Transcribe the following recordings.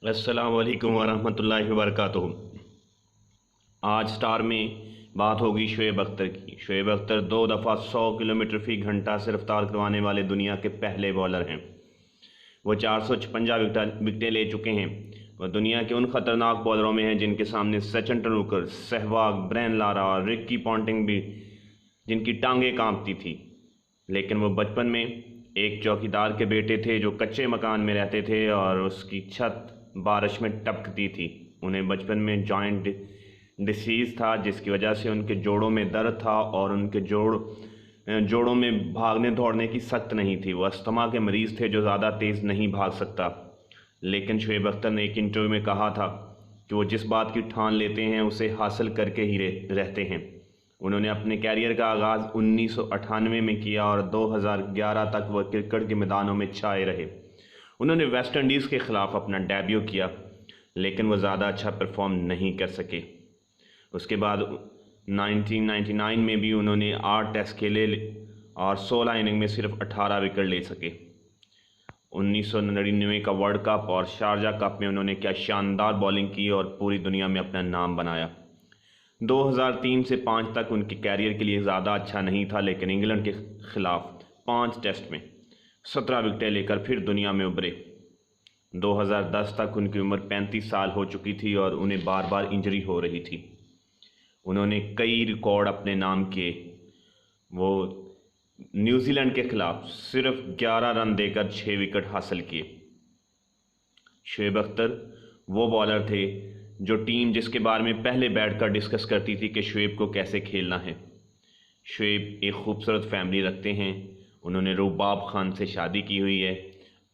अस्सलाम वालेकुम वरहमतुल्लाहि वबरकातुहू। आज स्टार में बात होगी शोएब अख्तर की। शोएब अख्तर 2 दफ़ा 100 किलोमीटर फ़ी घंटा से रफ्तार करवाने वाले दुनिया के पहले बॉलर हैं। वो 456 विकटें ले चुके हैं। वह दुनिया के उन ख़तरनाक बॉलरों में हैं जिनके सामने सचिन तेंदुलकर, सहवाग, ब्रेन लारा और रिकी पॉन्टिंग भी, जिनकी टांगें कांपती थी। लेकिन वो बचपन में एक चौकीदार के बेटे थे जो कच्चे मकान में रहते थे और उसकी छत बारिश में टपकती थी। उन्हें बचपन में जॉइंट डिसीज़ था जिसकी वजह से उनके जोड़ों में दर्द था और उनके जोड़ों में भागने दौड़ने की सख्त नहीं थी। वो अस्थमा के मरीज़ थे जो ज़्यादा तेज़ नहीं भाग सकता। लेकिन शोएब अख्तर ने एक इंटरव्यू में कहा था कि वो जिस बात की ठान लेते हैं उसे हासिल करके ही रहते हैं। उन्होंने अपने कैरियर का आगाज़ 1998 में किया और 2011 तक वह क्रिकेट के मैदानों में छाए रहे। उन्होंने वेस्ट इंडीज़ के ख़िलाफ़ अपना डेब्यू किया, लेकिन वह ज़्यादा अच्छा परफॉर्म नहीं कर सके। उसके बाद 1999 में भी उन्होंने 8 टेस्ट खेले और 16 इनिंग में सिर्फ 18 विकेट ले सके। 1999 का वर्ल्ड कप और शारजाह कप में उन्होंने क्या शानदार बॉलिंग की और पूरी दुनिया में अपना नाम बनाया। 2003 से 5 तक उनके कैरियर के लिए ज़्यादा अच्छा नहीं था, लेकिन इंग्लैंड के ख़िलाफ़ 5 टेस्ट में 17 विकेटें लेकर फिर दुनिया में उभरे। 2010 तक उनकी उम्र 35 साल हो चुकी थी और उन्हें बार बार इंजरी हो रही थी। उन्होंने कई रिकॉर्ड अपने नाम किए। वो न्यूजीलैंड के ख़िलाफ़ सिर्फ 11 रन देकर 6 विकेट हासिल किए। शोएब अख्तर वो बॉलर थे जो टीम जिसके बारे में पहले बैठकर डिस्कस करती थी कि शोएब को कैसे खेलना है। शोएब एक खूबसूरत फैमिली रखते हैं। उन्होंने रुबाब खान से शादी की हुई है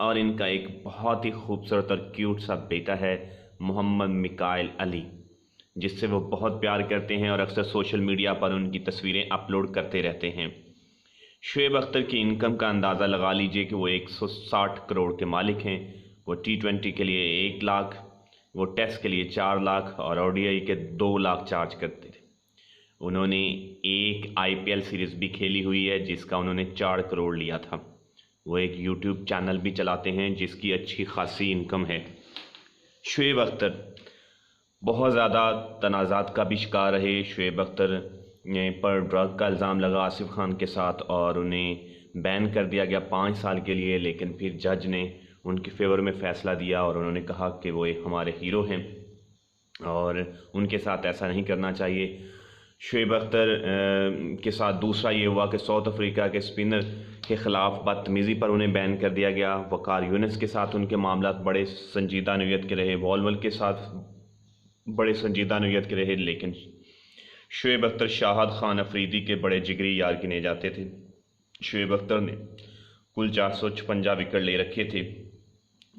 और इनका एक बहुत ही खूबसूरत और क्यूट सा बेटा है, मोहम्मद मिकाइल अली, जिससे वो बहुत प्यार करते हैं और अक्सर सोशल मीडिया पर उनकी तस्वीरें अपलोड करते रहते हैं। शोएब अख्तर की इनकम का अंदाज़ा लगा लीजिए कि वो 160 करोड़ के मालिक हैं। वो T20 के लिए 1 लाख, वो टेस्ट के लिए 4 लाख और ODI के 2 लाख चार्ज करते थे। उन्होंने एक IPL सीरीज़ भी खेली हुई है जिसका उन्होंने 4 करोड़ लिया था। वो एक YouTube चैनल भी चलाते हैं जिसकी अच्छी खासी इनकम है। शोएब अख्तर बहुत ज़्यादा तनाज़ात का भी शिकार रहे। शोएब अख्तर पर ड्रग का इल्ज़ाम लगा आसिफ खान के साथ और उन्हें बैन कर दिया गया 5 साल के लिए, लेकिन फिर जज ने उनके फेवर में फ़ैसला दिया और उन्होंने कहा कि वो एक हमारे हीरो हैं और उनके साथ ऐसा नहीं करना चाहिए। शोएब अख्तर के साथ दूसरा ये हुआ कि साउथ अफ्रीका के स्पिनर के ख़िलाफ़ बदतमीज़ी पर उन्हें बैन कर दिया गया। वकार यूनिस के साथ उनके मामला बड़े संजीदा नोयत के रहे, वॉलवल के साथ बड़े संजीदा नोयत के रहे, लेकिन शोएब अख्तर शाहद खान अफरीदी के बड़े जिगरी यार गिने जाते थे। शोएब अख्तर ने कुल 456 विकेट ले रखे थे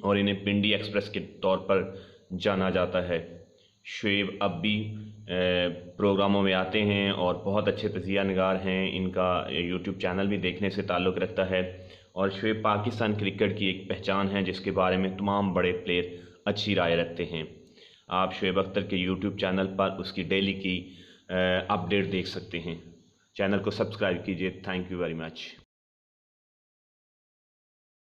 और इन्हें पिंडी एक्सप्रेस के तौर पर जाना जाता है। शोएब अब भी प्रोग्रामों में आते हैं और बहुत अच्छे तजिया निगार हैं। इनका YouTube चैनल भी देखने से ताल्लुक़ रखता है और शोएब पाकिस्तान क्रिकेट की एक पहचान है जिसके बारे में तमाम बड़े प्लेयर अच्छी राय रखते हैं। आप शोएब अख्तर के YouTube चैनल पर उसकी डेली की अपडेट देख सकते हैं। चैनल को सब्सक्राइब कीजिए। Thank you very much.